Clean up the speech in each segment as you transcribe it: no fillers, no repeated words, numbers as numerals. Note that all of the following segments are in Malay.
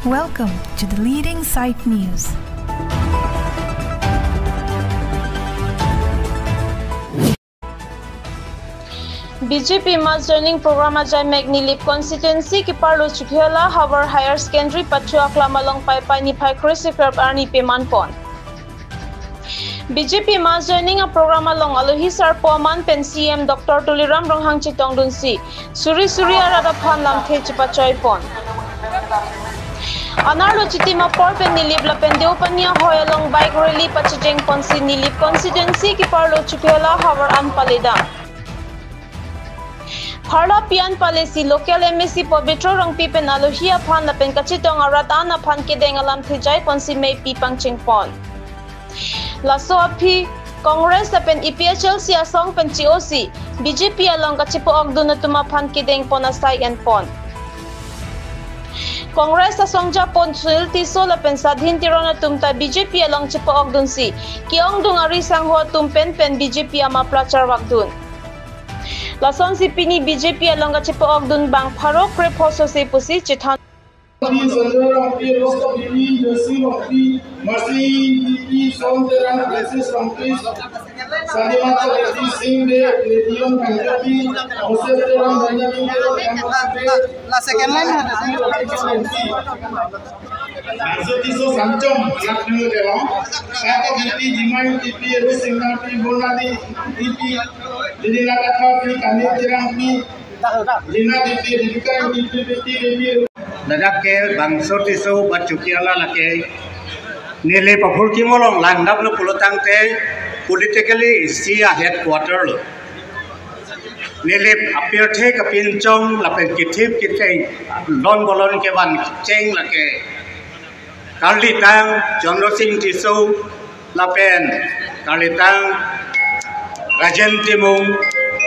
Welcome to the Leading Sight News. BJP mass joining program ajai Magnilip constituency ki parlo chukhela Howard Higher Secondary Patua Klamalong Pai ni Pai Christopher Arni Peman Pon. BJP mass joining a program along Alohi Sar Poman Pen CM Dr. Tuliram Ronghang Chitong Dunsi Suri Arada Phan Lam The Chipachoy Pon. Anarlo Chitima Por Pen Nilip La Pendeo Panya Hoyalong Bike Rally Pachijeng Ponsi Nilip constituency ki parlo chukhela Howard An Paleda. Harla Pian Palesi local MSC Pobitro Rong Pipen Alohia Pan Lapen Kachitong Aratana Pan Kedeng Alam Tijai Ponsi May Pipang Chingpon. Laso Api Congress Lapen EPHL Siasong Pen COC BJP along Kachipo Ogdunatuma Pan Kedeng Ponasai and Pon. Congress Asongja Pon Sul Tiso Lapen Sadhin Tirona Tumta BJP along Chipo Ogdunsi Kiong Dung Arisang Ho Tumpen Pen BJP Ama Plachar Wagdun. Lason si pini BJP along Chipo Ogdun Bang Paro Krep Hoso se Pusi Chitan La second line Tiso Samchom, Laknu Dewa, Saka Giti, Jimai, Tipi, Rusingati, Bonadi, Tipi, Dinakati, Kanitirampi, Dina Tipi, Tipi, Nadake, Bangso Tiso, Bachukiala Lake, Nile Papurkimolong, Landab Pulotante, politically see a headquarter. Nile appear take a pinchong, Lapentip Kitang, Lon Bolon Kevan, Cheng Lake. Kalitang, John Rosing Tiso, Lapen, Kalitang, Rajan Timung,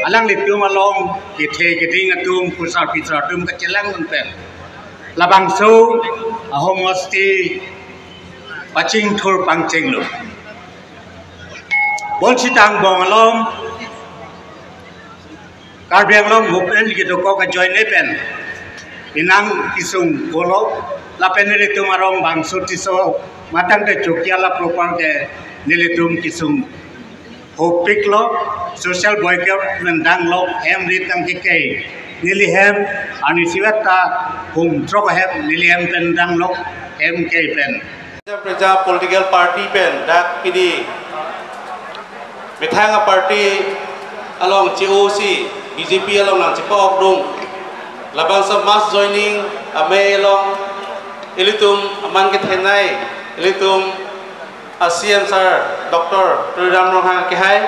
Alang Litum along, Kite, Getting a tomb, Pusar Pizza, Tum Kachelang Pen. Labangso, a homosti, Paching Tur Pangching Look. Bonchitang Bong along, Carbiang Long, Mupen, Gitoka join Nepen, Inang Kisung Polo. La penelitum arong bangso tiso matang de chokiala proper de nilitum kisum hopiklo social boycott mendang lo hem ritang kike nilihem anisiwata hum trok hem nilihem pendang lo hem ke pen Praja political party pen dak pidi bethanga party along COC BJP along nang Chipo Ogdung labang sa mass joining ame along Ilitum aman kithenai ilitum ASEAN sir Dr. Tuliram Ronghang Kehai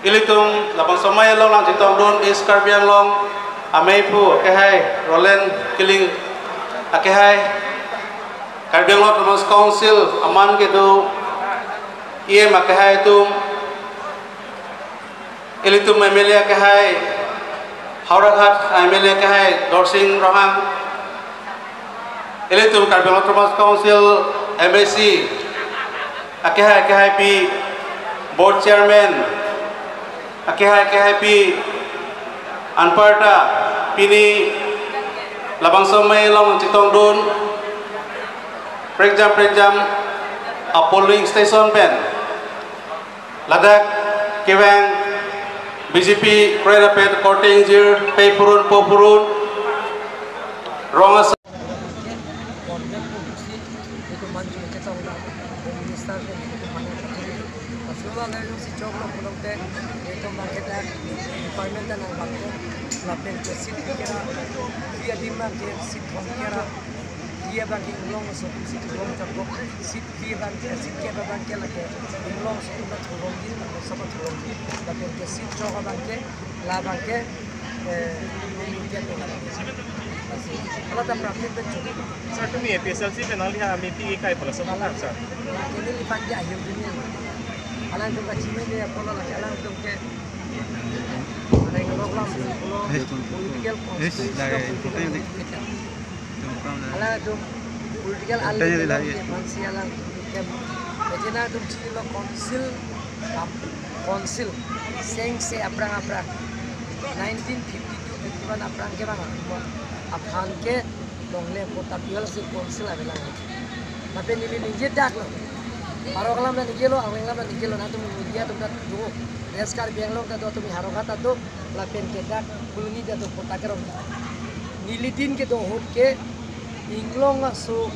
ilitum labang samay long lang Chitong Dun is Carbiang long amay pu Kehai Roland Kiling Akehai Carbiang long Province Council aman gitu EM Akehai tum ilitum MLA Akehai Haurahat MLA Akehai Dorsing Ronghang Ilitum Carbiang Province Council MSC Akehai P Board Chairman Akehai P Anparta Pini Labang Somay Long Chitong Dun Prejam a polling station pen Ladak Kewang BJP Kredapet Korting Jir Pay Purun Popurun Rongas Sir, kami PSLC penali ha meeting ikai pala sa mga sir. Ini lipat dia ayam dunia. Alang tu kacim ni apa lah? Alang tu ke ada yang program political alang tu political alih mansi alang ke macam tu cilo council seng se aprang 1952 51 aprang ke mana? Afghan ke longle kota pihal si konsil abelang. Tapi nili ninje dak lo. Harogalam na nigelo, awenglam na nigelo na tu media tu dah tu. Reskar biang lo dah tu harogat tu lapen ke dak kuluni dah tu kota kerong. Nilitin ke dong hut ke inglong asu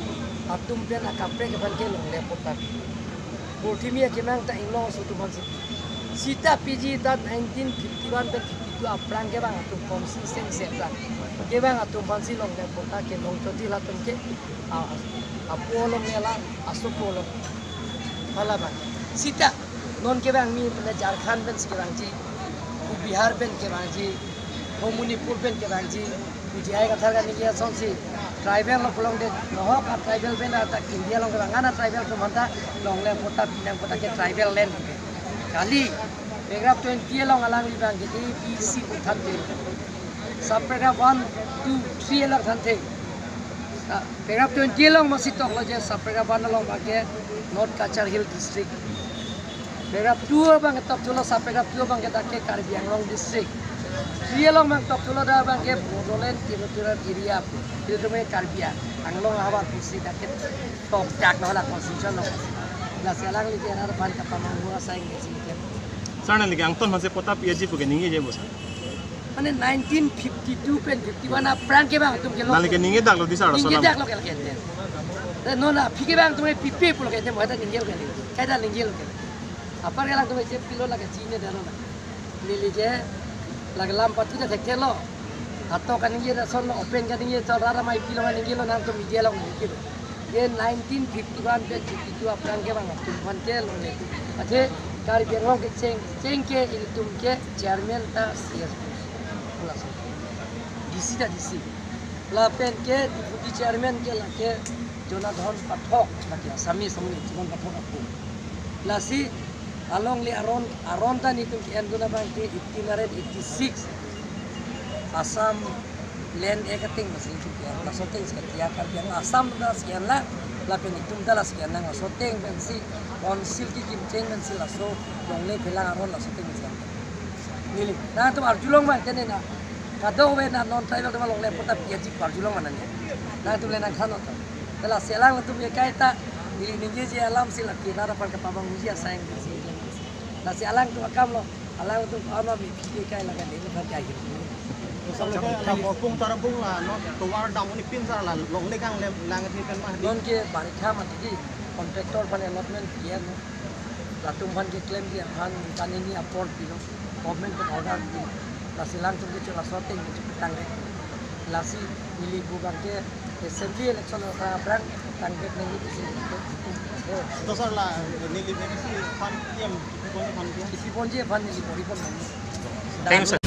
atum pen akapre ke ban ke longle kota. Ultimia ke mang ta inglong asu tu ban Sita PG tat 1951 pe 52 aprang ke bang atum konsisten sepra. Ke bang atum bansi long le kota ke long choti la tum ke apolo mela asupolo. Hala bang. Sita non ke bang mi na Jharkhand ben ke bang ji, Bihar ben ke bang ji, Manipur ben ke bang ji, Vijay ka thar ga ni ke sonsi tribal lo long de no ka tribal ben ata India long bang ana tribal ko manta long le kota pinang kota ke tribal land ke. Kali paragraph 20 long alang li bang jadi BC ko thante subparagraph 1 2 3 long thante paragraph 20 long masi tok lo je subparagraph 1 long bage North Kachar Hill district paragraph 2 bang top tulo subparagraph 2 bang ke Karbi Anglong district 3 long bang top tulo da bang ke Bodoland territorial area itu me Karbi Anglong hawa district ke top jak no la constitution lo la selang li ke ar ban ka pamangua saing ke Sana lagi angton masih kota PG bukan ningi je bos. Mana 1952 pen 51 aprang ke bang tum ke lo. Nalike ningi dak lo di sana. Ningi dak lo ke lagi. Dan nona pike bang tum pipe pulo ke tem ada ningi lo ke. Kaida ningi lo ke. Apar ke lang tum je pilo lagi cine daro na. Lili je lagi lampat tu je ke lo. Atau kan ningi da son open kan ningi to rara mai pilo kan ningi lo nang tum media lo ningi lo. Ye 1951 pen 52 aprang ke bang tum pan ke lo ne. Aje Karbi Anglong ke ceng ke ilitum ke chairman ta CS pulas DC ta DC lapen ke deputy chairman ke la ke Jonathan Pathok lagi Asami samuni Jonathan Pathok aku lasi along li aron ta ni tum ke enduna bang ke 1886 Assam land ekating masih itu ke la soting sekian Karbi Anglong Assam ta sekian la lapen itum ta la sekian la soting pensi Konsil ki kimceng dan silaso dongle pelang aron la soting misal. Nili. Na tu arjulong ma tene na. Kado we na non tribal tu long le pota piaji arjulong mana ni. Na tu le na khano ta. Tela selang tu ye kaita nili ninje je alam sila ki na dapat ke pabang usia sayang si. Na si alang tu akam lo. Alang tu ama mi pi kai la ka ni ka kai ki. Pung tarabung lah, no tuar dam ni pin sar lah, long le kang le lang ni kan mah. Non ke barikha ma ti kontraktor pan allotment kiya no latung pan ke claim dia pan kanini apport dilo government ko order di la silang tu ke la sorting ke petang ke lasi mili bukan ke assembly election ka brand tang ke nengi di sini to sar la nili ni si pan tiam isi ponje pan nili pori pon thanks